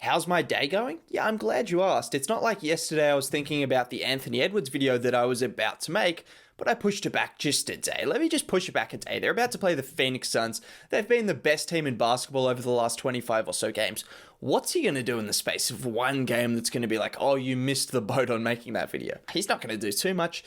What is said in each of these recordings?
How's my day going? Yeah, I'm glad you asked. It's not like yesterday I was thinking about the Anthony Edwards video that I was about to make, but I pushed it back just a day. Let me just push it back a day. They're about to play the Phoenix Suns. They've been the best team in basketball over the last 25 or so games. What's he going to do in the space of one game that's going to be like, oh, you missed the boat on making that video? He's not going to do too much.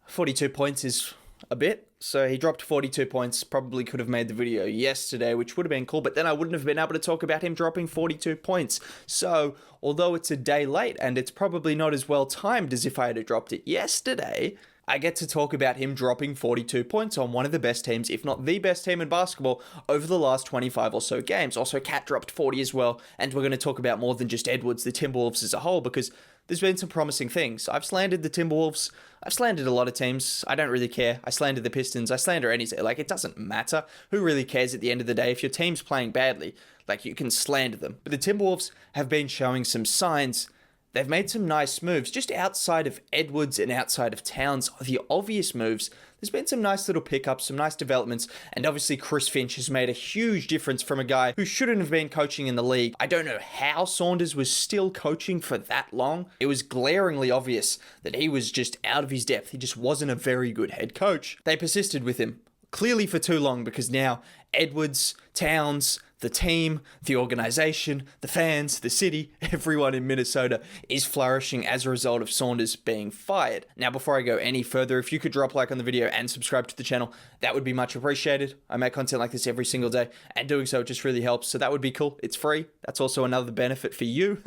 42 points is a bit. So he dropped 42 points, probably could have made the video yesterday, which would have been cool, but then I wouldn't have been able to talk about him dropping 42 points. So, although it's a day late and it's probably not as well timed as if I had dropped it yesterday, I get to talk about him dropping 42 points on one of the best teams, if not the best team in basketball, over the last 25 or so games. Also, Cat dropped 40 as well, and we're going to talk about more than just Edwards, the Timberwolves as a whole, because there's been some promising things. I've slandered the Timberwolves. I've slandered a lot of teams. I don't really care. I slandered the Pistons. I slander any team. Like, it doesn't matter. Who really cares at the end of the day? If your team's playing badly, like, you can slander them. But the Timberwolves have been showing some signs. They've made some nice moves. Just outside of Edwards and outside of Towns, the obvious moves, there's been some nice little pickups, some nice developments, and obviously Chris Finch has made a huge difference from a guy who shouldn't have been coaching in the league. I don't know how Saunders was still coaching for that long. It was glaringly obvious that he was just out of his depth. He just wasn't a very good head coach. They persisted with him, clearly for too long, because now Edwards, Towns, the team, the organization, the fans, the city, everyone in Minnesota is flourishing as a result of Saunders being fired. Now, before I go any further, if you could drop a like on the video and subscribe to the channel, that would be much appreciated. I make content like this every single day, and doing so just really helps, so that would be cool. It's free. That's also another benefit for you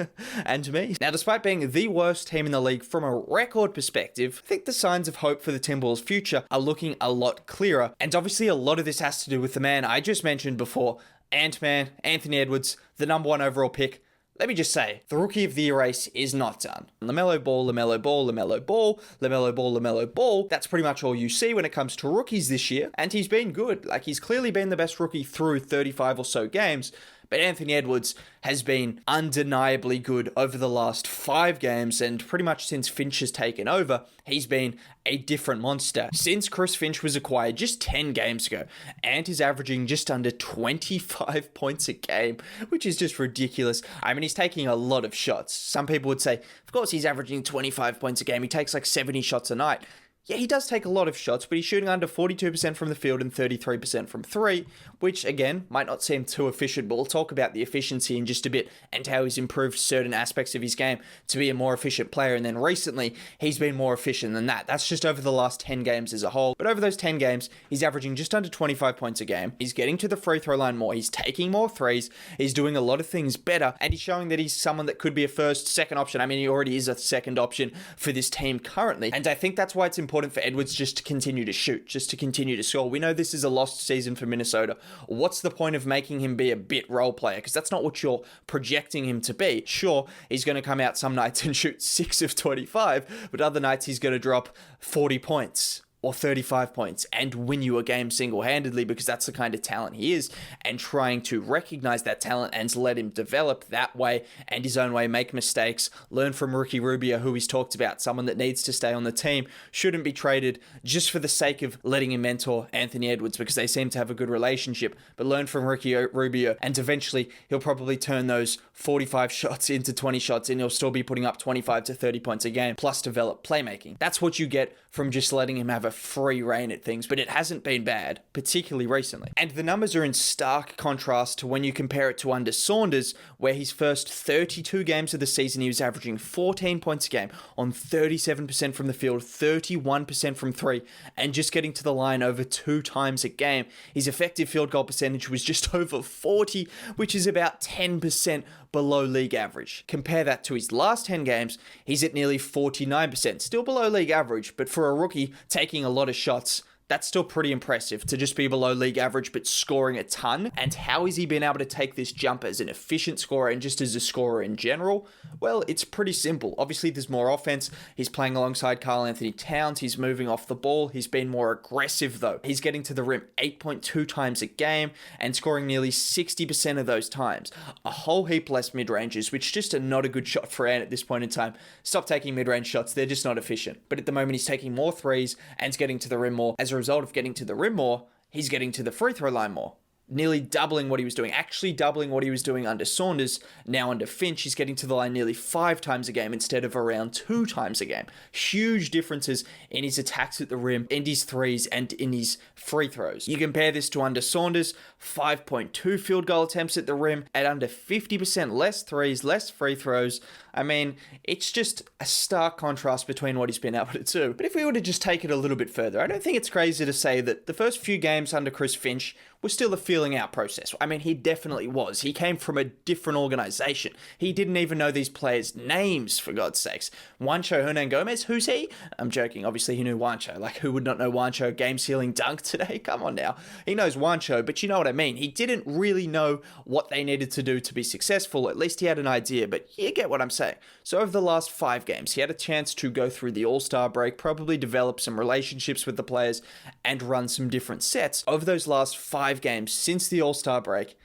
and me. Now, despite being the worst team in the league from a record perspective, I think the signs of hope for the Timberwolves' future are looking a lot clearer, and obviously a lot of this has to do with the man I just mentioned before, Ant-Man, Anthony Edwards, the number one overall pick. Let me just say, the Rookie of the Year race is not done. LaMelo Ball, LaMelo Ball, LaMelo Ball, LaMelo Ball, LaMelo Ball. That's pretty much all you see when it comes to rookies this year, and he's been good. Like, he's clearly been the best rookie through 35 or so games, but Anthony Edwards has been undeniably good over the last 5 games, and pretty much since Finch has taken over, he's been a different monster. Since Chris Finch was acquired just 10 games ago, Ant is averaging just under 25 points a game, which is just ridiculous. I mean, he's taking a lot of shots. Some people would say, of course he's averaging 25 points a game. He takes like 70 shots a night. Yeah, he does take a lot of shots, but he's shooting under 42% from the field and 33% from 3, which, again, might not seem too efficient, but we'll talk about the efficiency in just a bit and how he's improved certain aspects of his game to be a more efficient player, and then recently, he's been more efficient than that. That's just over the last 10 games as a whole, but over those 10 games, he's averaging just under 25 points a game. He's getting to the free throw line more, he's taking more threes, he's doing a lot of things better, and he's showing that he's someone that could be a first, second option. I mean, he already is a second option for this team currently, and I think that's why it's important for Edwards just to continue to shoot, just to continue to score. We know this is a lost season for Minnesota. What's the point of making him be a bit role player? Because that's not what you're projecting him to be. Sure, he's going to come out some nights and shoot 6 of 25, but other nights he's going to drop 40 points or 35 points and win you a game single-handedly, because that's the kind of talent he is, and trying to recognize that talent and let him develop that way and his own way, make mistakes, learn from Ricky Rubio, who he's talked about, someone that needs to stay on the team, shouldn't be traded just for the sake of letting him mentor Anthony Edwards, because they seem to have a good relationship, but learn from Ricky Rubio, and eventually he'll probably turn those 45 shots into 20 shots, and he'll still be putting up 25 to 30 points a game, plus develop playmaking. That's what you get from just letting him have a free reign at things, but it hasn't been bad, particularly recently. And the numbers are in stark contrast to when you compare it to under Saunders, where his first 32 games of the season, he was averaging 14 points a game on 37% from the field, 31% from 3, and just getting to the line over 2 times a game. His effective field goal percentage was just over 40, which is about 10% below league average. Compare that to his last 10 games, he's at nearly 49%, still below league average, but for a rookie taking a lot of shots, that's still pretty impressive to just be below league average but scoring a ton. And how has he been able to take this jump as an efficient scorer and just as a scorer in general? Well, it's pretty simple. Obviously, there's more offense. He's playing alongside Karl Anthony Towns. He's moving off the ball. He's been more aggressive, though. He's getting to the rim 8.2 times a game and scoring nearly 60% of those times. A whole heap less mid-ranges, which just are not a good shot for Ant at this point in time. Stop taking mid-range shots. They're just not efficient. But at the moment, he's taking more threes and getting to the rim more. As a result of getting to the rim more, he's getting to the free throw line more. nearly doubling what he was doing, actually doubling what he was doing under Saunders. Now under Finch, he's getting to the line nearly 5 times a game instead of around 2 times a game. Huge differences in his attacks at the rim, in his threes, and in his free throws. You compare this to under Saunders, 5.2 field goal attempts at the rim, at under 50% less threes, less free throws. I mean, it's just a stark contrast between what he's been able to do. But if we were to just take it a little bit further, I don't think it's crazy to say that the first few games under Chris Finch was still a feeling out process. I mean, he definitely was. He came from a different organization. He didn't even know these players' names, for God's sakes. Juancho Hernan Gomez, who's he? I'm joking. Obviously, he knew Juancho. Like, who would not know Juancho? Game-sealing dunk today? Come on now. He knows Juancho, but you know what I mean. He didn't really know what they needed to do to be successful. At least he had an idea, but you get what I'm saying. So over the last 5 games, he had a chance to go through the All-Star break, probably develop some relationships with the players, and run some different sets. Over those last 5 games since the All-Star break,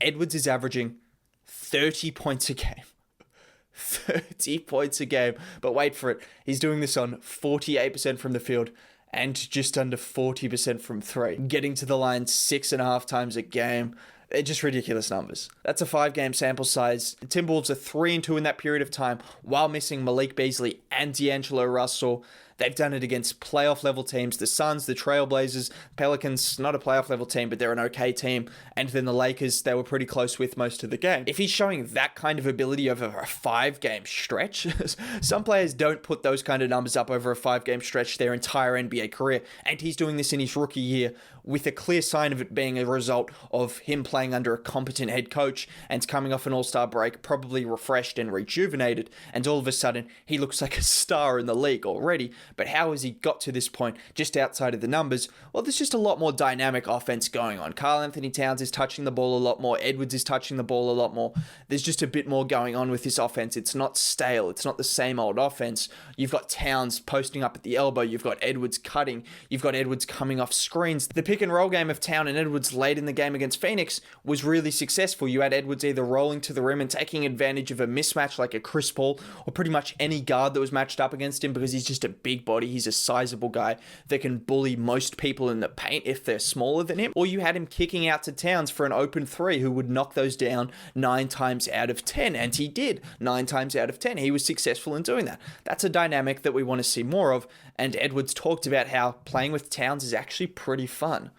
Edwards is averaging 30 points a game. 30 points a game. But wait for it. He's doing this on 48% from the field and just under 40% from 3. Getting to the line 6.5 times a game. They're just ridiculous numbers. That's a 5-game sample size. The Timberwolves are 3-2 in that period of time while missing Malik Beasley and D'Angelo Russell. They've done it against playoff level teams. The Suns, the Trailblazers, Pelicans, not a playoff level team, but they're an okay team. And then the Lakers, they were pretty close with most of the game. If he's showing that kind of ability over a 5-game stretch, some players don't put those kind of numbers up over a 5-game stretch their entire NBA career. And he's doing this in his rookie year with a clear sign of it being a result of him playing under a competent head coach and coming off an All-Star break, probably refreshed and rejuvenated. And all of a sudden, he looks like a star in the league already. But how has he got to this point just outside of the numbers? Well, there's just a lot more dynamic offense going on. Karl-Anthony Towns is touching the ball a lot more. Edwards is touching the ball a lot more. There's just a bit more going on with this offense. It's not stale. It's not the same old offense. You've got Towns posting up at the elbow. You've got Edwards cutting. You've got Edwards coming off screens. The pick and roll game of Town and Edwards late in the game against Phoenix was really successful. You had Edwards either rolling to the rim and taking advantage of a mismatch like a Chris Paul or pretty much any guard that was matched up against him because he's just a big body. He's a sizable guy that can bully most people in the paint if they're smaller than him. Or you had him kicking out to Towns for an open 3 who would knock those down 9 times out of 10. And he did 9 times out of 10. He was successful in doing that. That's a dynamic that we want to see more of. And Edwards talked about how playing with Towns is actually pretty fun.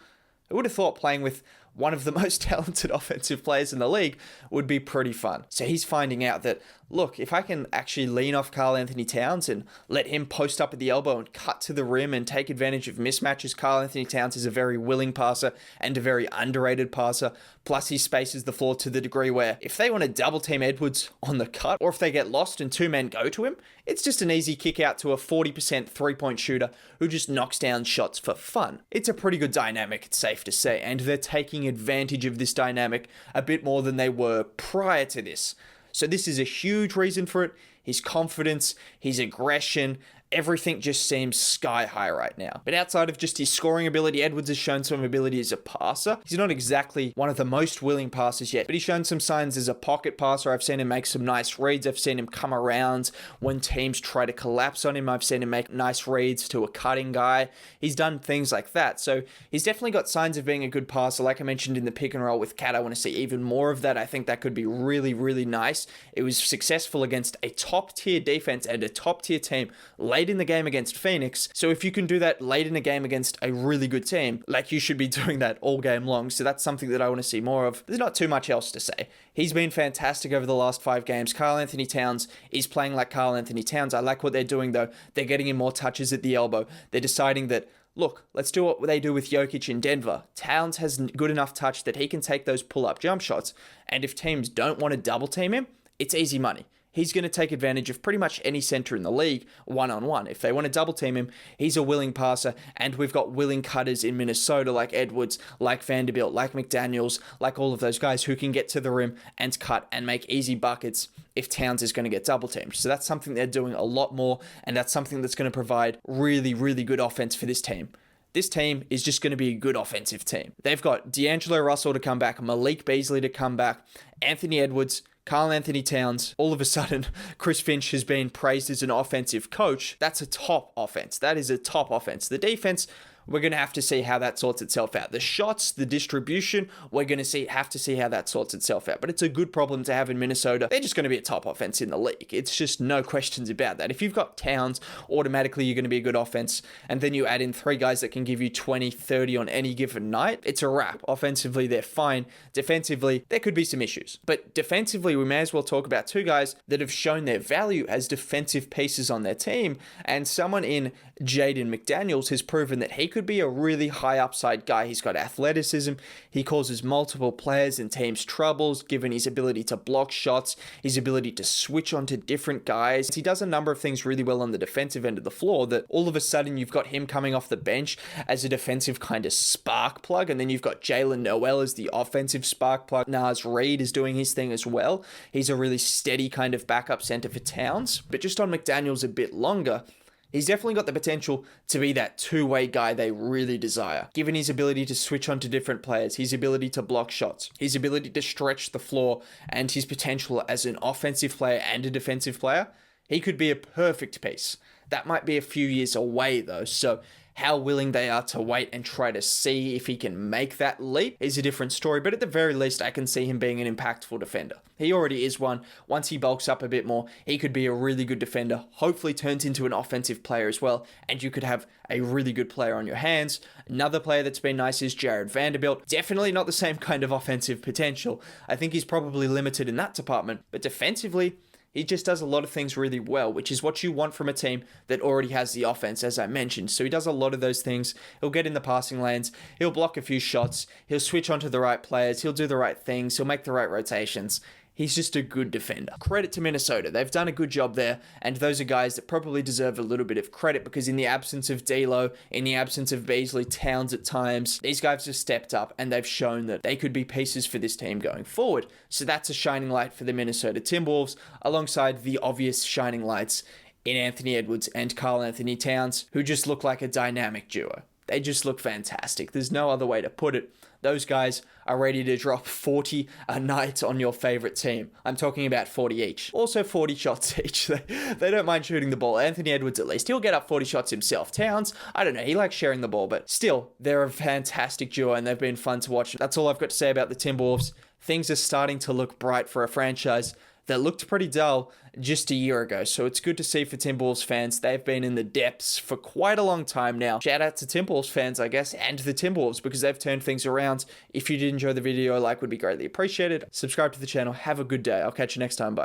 I would have thought playing with one of the most talented offensive players in the league would be pretty fun. So he's finding out that, look, if I can actually lean off Karl-Anthony Towns and let him post up at the elbow and cut to the rim and take advantage of mismatches, Karl-Anthony Towns is a very willing passer and a very underrated passer. Plus, he spaces the floor to the degree where if they want to double team Edwards on the cut, or if they get lost and 2 men go to him, it's just an easy kick out to a 40% 3-point shooter who just knocks down shots for fun. It's a pretty good dynamic, it's safe to say, and they're taking advantage of this dynamic a bit more than they were prior to this. So this is a huge reason for it. His confidence, his aggression, everything just seems sky high right now. But outside of just his scoring ability, Edwards has shown some ability as a passer. He's not exactly one of the most willing passers yet, but he's shown some signs as a pocket passer. I've seen him make some nice reads. I've seen him come around when teams try to collapse on him. I've seen him make nice reads to a cutting guy. He's done things like that. So he's definitely got signs of being a good passer. Like I mentioned in the pick and roll with Cat, I want to see even more of that. I think that could be really, really nice. It was successful against a top tier defense and a top tier team late in the game against Phoenix. So if you can do that late in a game against a really good team, like you should be doing that all game long. So that's something that I want to see more of. There's not too much else to say. He's been fantastic over the last 5 games. Karl-Anthony Towns is playing like Karl-Anthony Towns. I like what they're doing though. They're getting him more touches at the elbow. They're deciding that, look, let's do what they do with Jokic in Denver. Towns has good enough touch that he can take those pull-up jump shots. And if teams don't want to double team him, it's easy money. He's going to take advantage of pretty much any center in the league one-on-one. If they want to double team him, he's a willing passer, and we've got willing cutters in Minnesota like Edwards, like Vanderbilt, like McDaniels, like all of those guys who can get to the rim and cut and make easy buckets if Towns is going to get double teamed. So that's something they're doing a lot more, and that's something that's going to provide really, really good offense for this team. This team is just going to be a good offensive team. They've got D'Angelo Russell to come back, Malik Beasley to come back, Anthony Edwards, Karl-Anthony Towns. All of a sudden, Chris Finch has been praised as an offensive coach. That's a top offense. That is a top offense. The defense, we're going to have to see how that sorts itself out. The shots, the distribution, we're going to have to see how that sorts itself out. But it's a good problem to have in Minnesota. They're just going to be a top offense in the league. It's just no questions about that. If you've got Towns, automatically you're going to be a good offense. And then you add in 3 guys that can give you 20, 30 on any given night. It's a wrap. Offensively, they're fine. Defensively, there could be some issues. But defensively, we may as well talk about 2 guys that have shown their value as defensive pieces on their team. And someone in Jaden McDaniels has proven that he could be a really high upside guy. He's got athleticism. He causes multiple players and teams troubles, given his ability to block shots, his ability to switch onto different guys. He does a number of things really well on the defensive end of the floor that all of a sudden you've got him coming off the bench as a defensive kind of spark plug. And then you've got Jalen Noel as the offensive spark plug. Naz Reid is doing his thing as well. He's a really steady kind of backup center for Towns. But just on McDaniels a bit longer, he's definitely got the potential to be that two-way guy they really desire. Given his ability to switch onto different players, his ability to block shots, his ability to stretch the floor, and his potential as an offensive player and a defensive player, he could be a perfect piece. That might be a few years away though, so how willing they are to wait and try to see if he can make that leap is a different story, but at the very least, I can see him being an impactful defender. He already is one. Once he bulks up a bit more, he could be a really good defender, hopefully turns into an offensive player as well, and you could have a really good player on your hands. Another player that's been nice is Jared Vanderbilt. Definitely not the same kind of offensive potential. I think he's probably limited in that department, but defensively, he just does a lot of things really well, which is what you want from a team that already has the offense, as I mentioned. So he does a lot of those things. He'll get in the passing lanes. He'll block a few shots. He'll switch onto the right players. He'll do the right things. He'll make the right rotations. He's just a good defender. Credit to Minnesota. They've done a good job there, and those are guys that probably deserve a little bit of credit because in the absence of D'Lo, in the absence of Beasley, Towns at times, these guys have stepped up and they've shown that they could be pieces for this team going forward. So that's a shining light for the Minnesota Timberwolves, alongside the obvious shining lights in Anthony Edwards and Karl Anthony Towns, who just look like a dynamic duo. They just look fantastic. There's no other way to put it. Those guys are ready to drop 40 a night on your favorite team. I'm talking about 40 each. Also 40 shots each. They don't mind shooting the ball. Anthony Edwards, at least, he'll get up 40 shots himself. Towns, I don't know, he likes sharing the ball, but still, they're a fantastic duo and they've been fun to watch. That's all I've got to say about the Timberwolves. Things are starting to look bright for a franchise that looked pretty dull just a year ago. So it's good to see for Timberwolves fans. They've been in the depths for quite a long time now. Shout out to Timberwolves fans, I guess, and the Timberwolves because they've turned things around. If you did enjoy the video, a like would be greatly appreciated. Subscribe to the channel. Have a good day. I'll catch you next time. Bye.